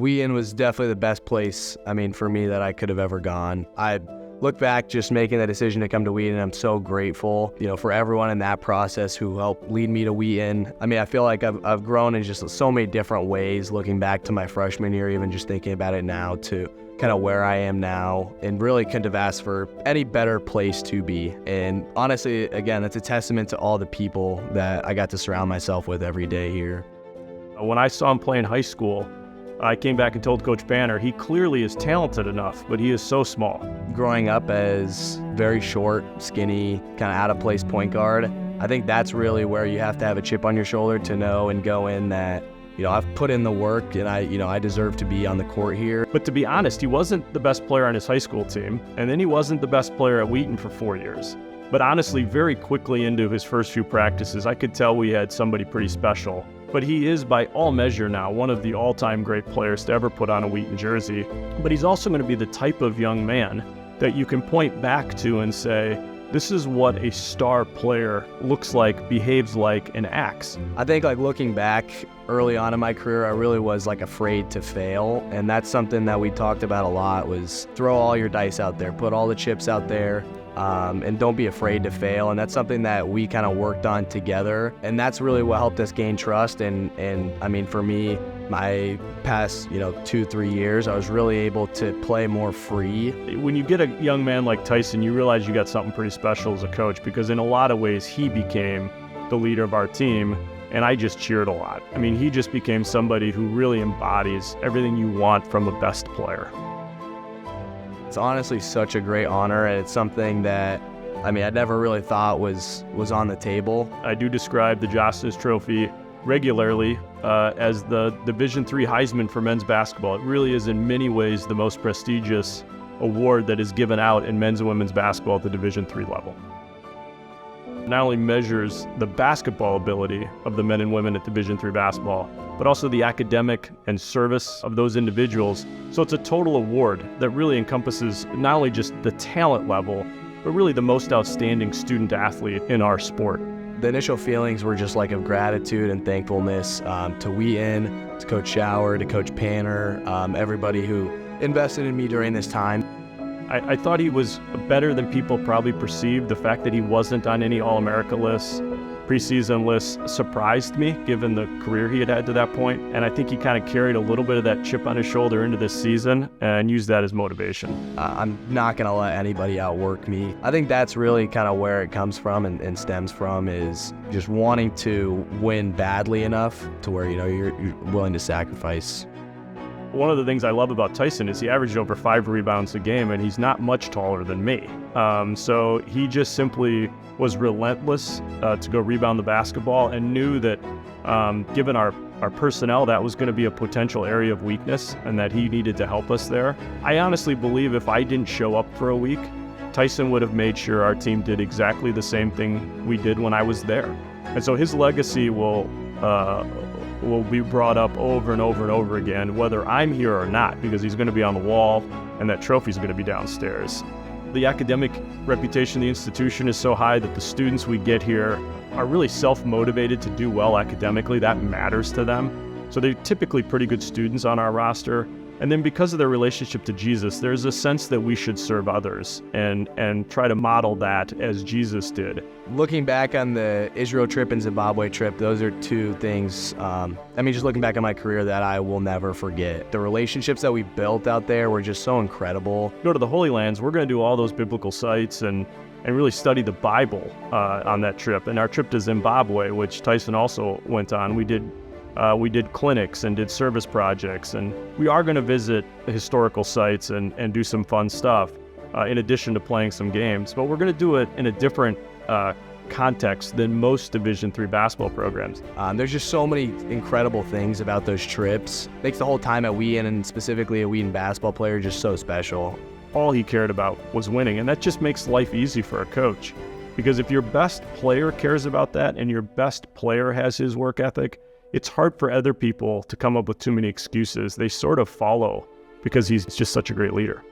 Wheaton was definitely the best place, for me that I could have ever gone. I look back just making the decision to come to Wheaton. I'm so grateful, for everyone in that process who helped lead me to Wheaton. I feel like I've grown in just so many different ways, looking back to my freshman year, even just thinking about it now, to kind of where I am now, and really couldn't have asked for any better place to be. And honestly, again, that's a testament to all the people that I got to surround myself with every day here. When I saw him play in high school, I came back and told Coach Banner, he clearly is talented enough, but he is so small. Growing up as very short, skinny, kind of out-of-place point guard, I think that's really where you have to have a chip on your shoulder to know and go in that, I've put in the work and I deserve to be on the court here. But to be honest, he wasn't the best player on his high school team, and then he wasn't the best player at Wheaton for 4 years. But honestly, very quickly into his first few practices, I could tell we had somebody pretty special. But he is, by all measure now, one of the all-time great players to ever put on a Wheaton jersey. But he's also going to be the type of young man that you can point back to and say, this is what a star player looks like, behaves like, and acts. I think looking back early on in my career, I really was afraid to fail. And that's something that we talked about a lot, was throw all your dice out there, put all the chips out there. And don't be afraid to fail. And that's something that we kind of worked on together. And that's really what helped us gain trust. And for me, my past, 2-3 years, I was really able to play more free. When you get a young man like Tyson, you realize you got something pretty special as a coach, because in a lot of ways, he became the leader of our team. And I just cheered a lot. He just became somebody who really embodies everything you want from a best player. It's honestly such a great honor, and it's something that, I never really thought was on the table. I do describe the Jostens Trophy regularly as the Division III Heisman for men's basketball. It really is in many ways the most prestigious award that is given out in men's and women's basketball at the Division III level. It not only measures the basketball ability of the men and women at Division III basketball, but also the academic and service of those individuals. So it's a total award that really encompasses not only just the talent level, but really the most outstanding student athlete in our sport. The initial feelings were just of gratitude and thankfulness to Wheaton, to Coach Schauer, to Coach Panner, everybody who invested in me during this time. I thought he was better than people probably perceived. The fact that he wasn't on any All-America lists, preseason lists, surprised me, given the career he had had to that point. And I think he kind of carried a little bit of that chip on his shoulder into this season and used that as motivation. I'm not going to let anybody outwork me. I think that's really kind of where it comes from and stems from, is just wanting to win badly enough to where, you're willing to sacrifice. One of the things I love about Tyson is he averaged over 5 rebounds a game, and he's not much taller than me. So he just simply was relentless to go rebound the basketball, and knew that given our personnel, that was going to be a potential area of weakness and that he needed to help us there. I honestly believe if I didn't show up for a week, Tyson would have made sure our team did exactly the same thing we did when I was there. And so his legacy will be brought up over and over and over again, whether I'm here or not, because he's going to be on the wall and that trophy's going to be downstairs. The academic reputation of the institution is so high that the students we get here are really self-motivated to do well academically. That matters to them. So they're typically pretty good students on our roster. And then because of their relationship to Jesus, there's a sense that we should serve others and try to model that as Jesus did. Looking back on the Israel trip and Zimbabwe trip, those are two things, just looking back on my career, that I will never forget. The relationships that we built out there were just so incredible. Go to the Holy Lands, we're going to do all those biblical sites and really study the Bible on that trip. And our trip to Zimbabwe, which Tyson also went on, we did clinics and did service projects, and we are going to visit historical sites and do some fun stuff in addition to playing some games. But we're going to do it in a different context than most Division III basketball programs. There's just so many incredible things about those trips. Makes the whole time at Wheaton, and specifically a Wheaton basketball player, just so special. All he cared about was winning, and that just makes life easy for a coach. Because if your best player cares about that and your best player has his work ethic, it's hard for other people to come up with too many excuses. They sort of follow because he's just such a great leader.